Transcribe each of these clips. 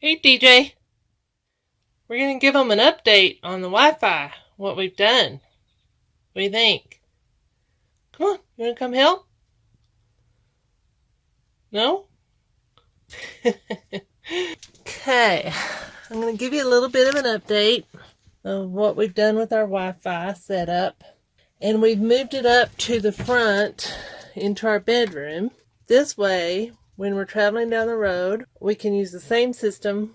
Hey DJ, we're going to give them an update on the Wi-Fi, what we've done. What do you think? Come on, you want to come help? No? Okay, I'm going to give you a little bit of an update of what we've done with our Wi-Fi setup. And we've moved it up to the front into our bedroom. This way, when we're traveling down the road, we can use the same system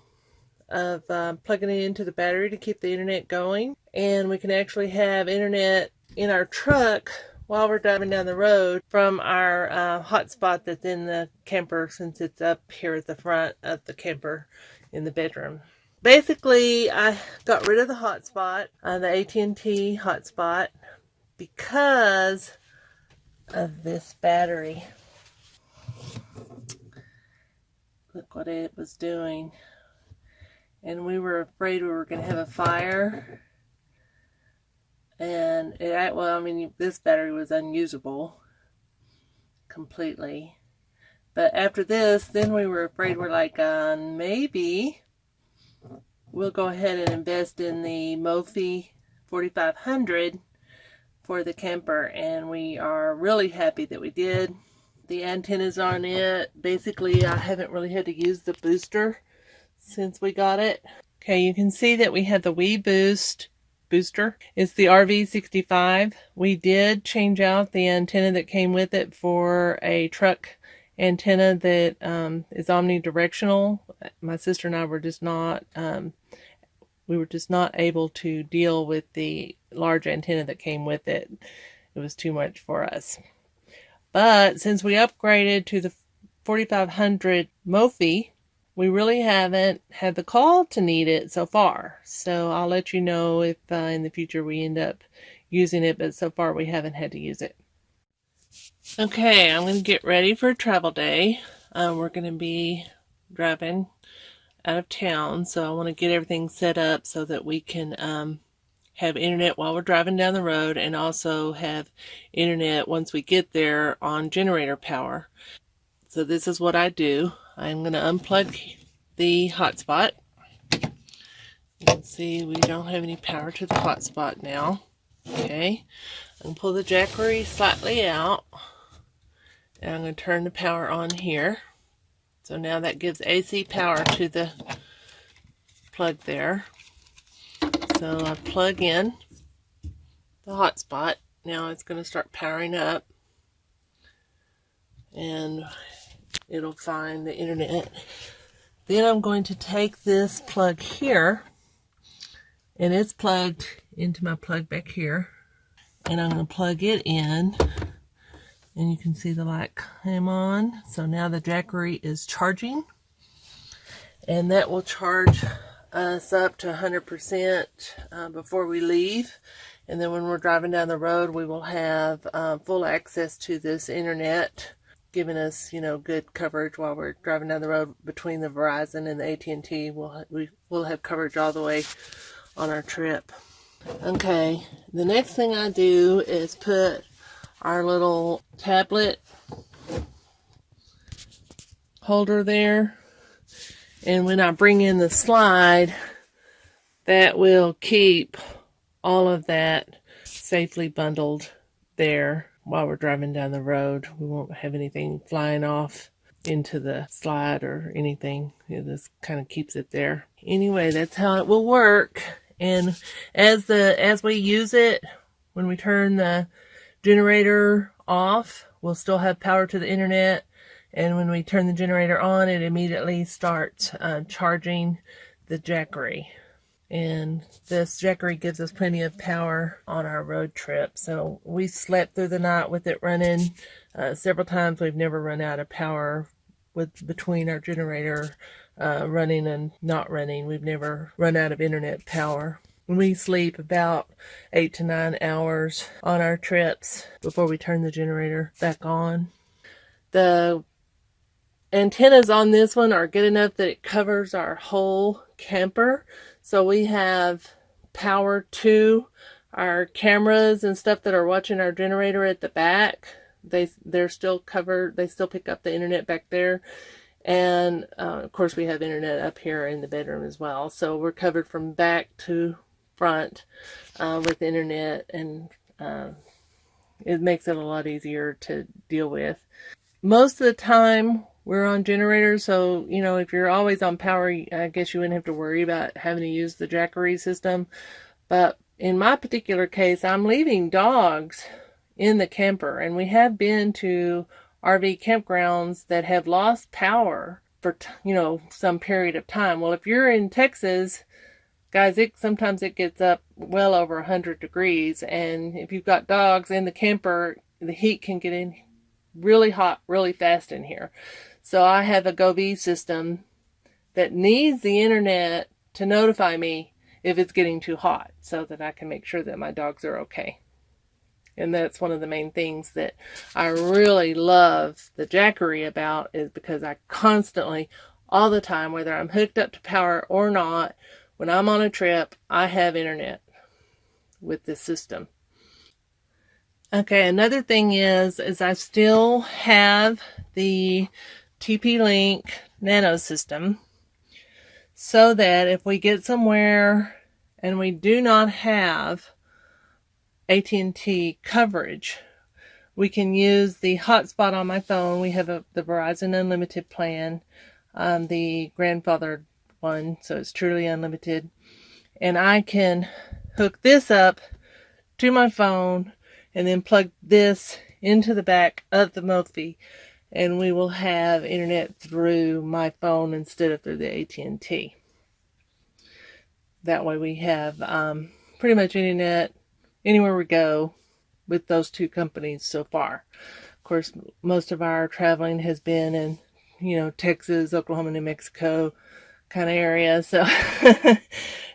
of plugging it into the battery to keep the internet going, and we can actually have internet in our truck while we're driving down the road from our hotspot that's in the camper, since it's up here at the front of the camper in the bedroom. Basically, I got rid of the hotspot, the AT&T hotspot, because of this battery. Look what it was doing. And we were afraid we were going to have a fire. And this battery was unusable completely. But after this, then we were afraid, we're like, maybe we'll go ahead and invest in the MoFi 4500 for the camper. And we are really happy that we did. The antennas on it, basically I haven't really had to use the booster since we got it. Okay, you can see that we had the Wii booster. It's the RV65. We did change out the antenna that came with it for a truck antenna that is omnidirectional. My sister and I were just not able to deal with the large antenna that came with it. It was too much for us. But since we upgraded to the 4500 MoFi, we really haven't had the call to need it so far. So I'll let you know if in the future we end up using it, but so far we haven't had to use it. Okay, I'm going to get ready for a travel day. We're going to be driving out of town, so I want to get everything set up so that we can have internet while we're driving down the road, and also have internet once we get there on generator power. So this is what I do. I'm going to unplug the hotspot. You can see we don't have any power to the hotspot now. Okay, I'm going to pull the Jackery slightly out, and I'm going to turn the power on here. So now that gives AC power to the plug there. So I plug in the hotspot. Now it's going to start powering up, and it'll find the internet. Then I'm going to take this plug here, and it's plugged into my plug back here, and I'm going to plug it in, and you can see the light came on. So now the Jackery is charging, and that will charge us up to 100% before we leave. And then when we're driving down the road, we will have full access to this internet, giving us, good coverage while we're driving down the road. Between the Verizon and the AT&T, we'll have coverage all the way on our trip. Okay, the next thing I do is put our little tablet holder there, and when I bring in the slide, that will keep all of that safely bundled there while we're driving down the road. We won't have anything flying off into the slide or anything. This kind of keeps it there. Anyway, that's how it will work. And as we use it, when we turn the generator off, we'll still have power to the internet. And when we turn the generator on, it immediately starts charging the Jackery. And this Jackery gives us plenty of power on our road trip. So we slept through the night with it running several times. We've never run out of power between our generator running and not running. We've never run out of internet power. We sleep about 8 to 9 hours on our trips before we turn the generator back on. The antennas on this one are good enough that it covers our whole camper. So we have power to our cameras and stuff that are watching our generator at the back. They're still covered. They still pick up the internet back there. And of course we have internet up here in the bedroom as well. So we're covered from back to front with internet, and it makes it a lot easier to deal with. Most of the time we're on generators, so you know, if you're always on power, I guess you wouldn't have to worry about having to use the Jackery system. But in my particular case, I'm leaving dogs in the camper, and we have been to RV campgrounds that have lost power for, you know, some period of time. Well, if you're in Texas, guys, sometimes it gets up well over 100 degrees, and if you've got dogs in the camper, the heat can get in really hot really fast in here. So I have a GoV system that needs the internet to notify me if it's getting too hot, so that I can make sure that my dogs are okay. And that's one of the main things that I really love the Jackery about, is because I constantly, all the time, whether I'm hooked up to power or not, when I'm on a trip, I have internet with this system. Okay, another thing is I still have the TP-Link Nano system, so that if we get somewhere and we do not have AT&T coverage, we can use the hotspot on my phone. We have the Verizon Unlimited plan, the grandfathered one, so it's truly unlimited. And I can hook this up to my phone and then plug this into the back of the MoFi, and we will have internet through my phone instead of through the AT&T. That way we have pretty much internet anywhere we go with those two companies so far. Of course, most of our traveling has been in, you know, Texas, Oklahoma, New Mexico kind of area. So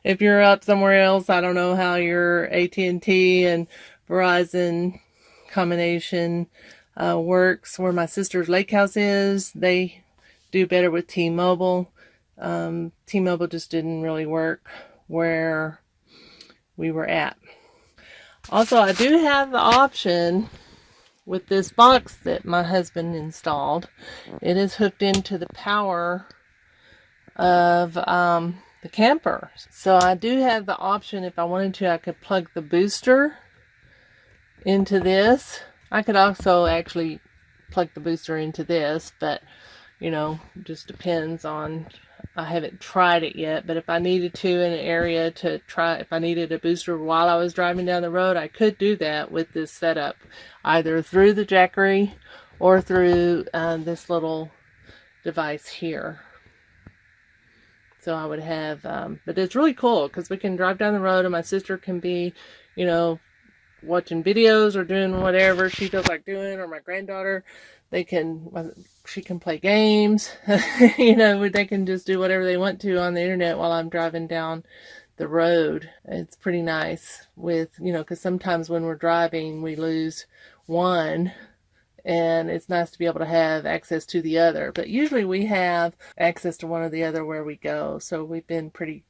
if you're up somewhere else, I don't know how your AT&T and Verizon combination works. Where my sister's lake house is, they do better with T-Mobile. T-Mobile just didn't really work where we were at. Also, I do have the option with this box that my husband installed. It is hooked into the power of the camper. So I do have the option, if I wanted to, I could plug the booster into this. I could also actually plug the booster into this, but you know, just depends on, I haven't tried it yet. But if I needed to in an area to try, if I needed a booster while I was driving down the road, I could do that with this setup, either through the Jackery or through this little device here. So I would have, but it's really cool because we can drive down the road and my sister can be, you know, watching videos or doing whatever she feels like doing, or my granddaughter, she can play games, you know, they can just do whatever they want to on the internet while I'm driving down the road. It's pretty nice with, you know, because sometimes when we're driving we lose one, and it's nice to be able to have access to the other. But usually we have access to one or the other where we go, so we've been pretty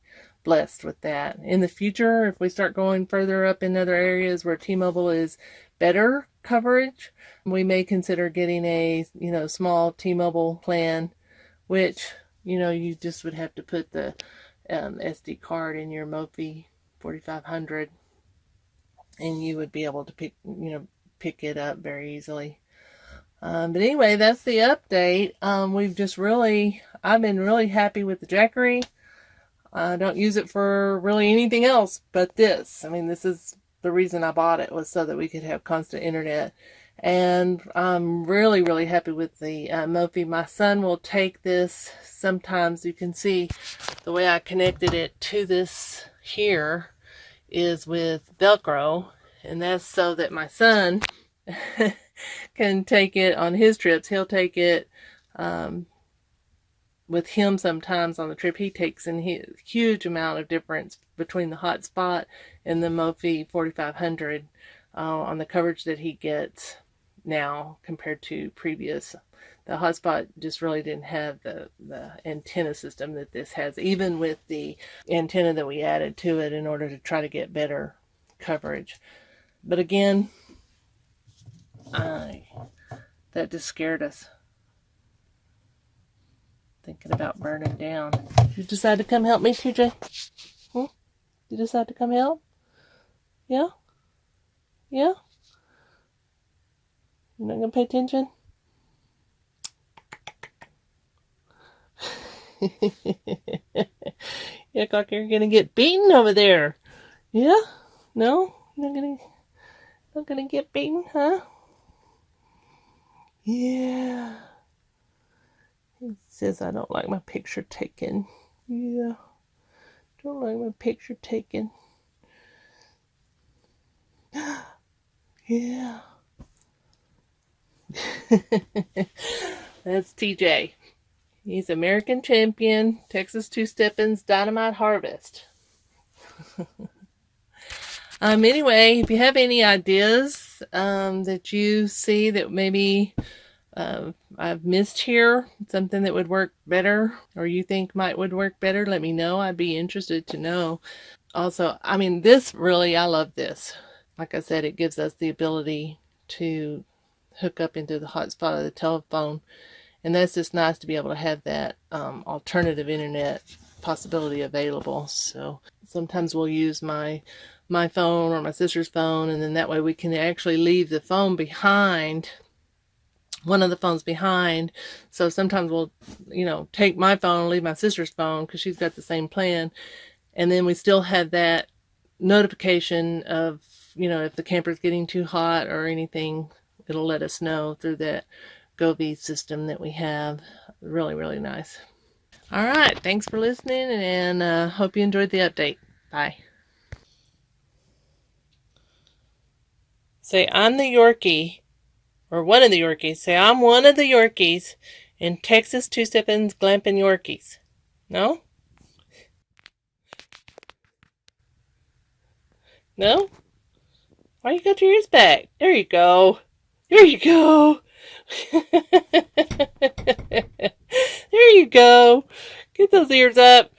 blessed with that. In the future, if we start going further up in other areas where T-Mobile is better coverage, we may consider getting a, you know, small T-Mobile plan, which, you know, you just would have to put the SD card in your MoFi 4500, and you would be able to pick it up very easily. But anyway, that's the update. I've been really happy with the Jackery. I don't use it for really anything else but this. I mean, this is the reason I bought it, was so that we could have constant internet. And I'm really, really happy with the MoFi. My son will take this sometimes. You can see the way I connected it to this here is with Velcro. And that's so that my son can take it on his trips. He'll take it with him sometimes on the trip he takes, and huge amount of difference between the hotspot and the MoFi 4500 on the coverage that he gets now compared to previous. The hotspot just really didn't have the antenna system that this has, even with the antenna that we added to it in order to try to get better coverage. But again, that just scared us. Thinking about burning down. You decide to come help me, TJ? Hmm? You decide to come help? Yeah? Yeah? You're not going to pay attention? You look like you're going to get beaten over there. Yeah? No? You're not gonna get beaten, huh? Yeah. He says I don't like my picture taken. Yeah. Don't like my picture taken. Yeah. That's TJ. He's American champion, Texas Two-Steppin's Dynamite Harvest. Anyway, if you have any ideas that you see that maybe I've missed here, something that would work better or you think would work better, let me know. I'd be interested to know. Also, I mean, I love this. Like I said, it gives us the ability to hook up into the hotspot of the telephone, and that's just nice to be able to have that alternative internet possibility available. So sometimes we'll use my phone or my sister's phone, and then that way we can actually leave the phone behind, one of the phones behind. So sometimes we'll, take my phone and leave my sister's phone because she's got the same plan. And then we still have that notification of, if the camper's getting too hot or anything, it'll let us know through that GoV system that we have. Really, really nice. All right. Thanks for listening, and hope you enjoyed the update. Bye. Say, I'm the Yorkie, or one of the Yorkies. Say, I'm one of the Yorkies in Texas Two-Steppin's Glampin' Yorkies. No? No? Why you got your ears back? There you go. There you go. There you go. Get those ears up.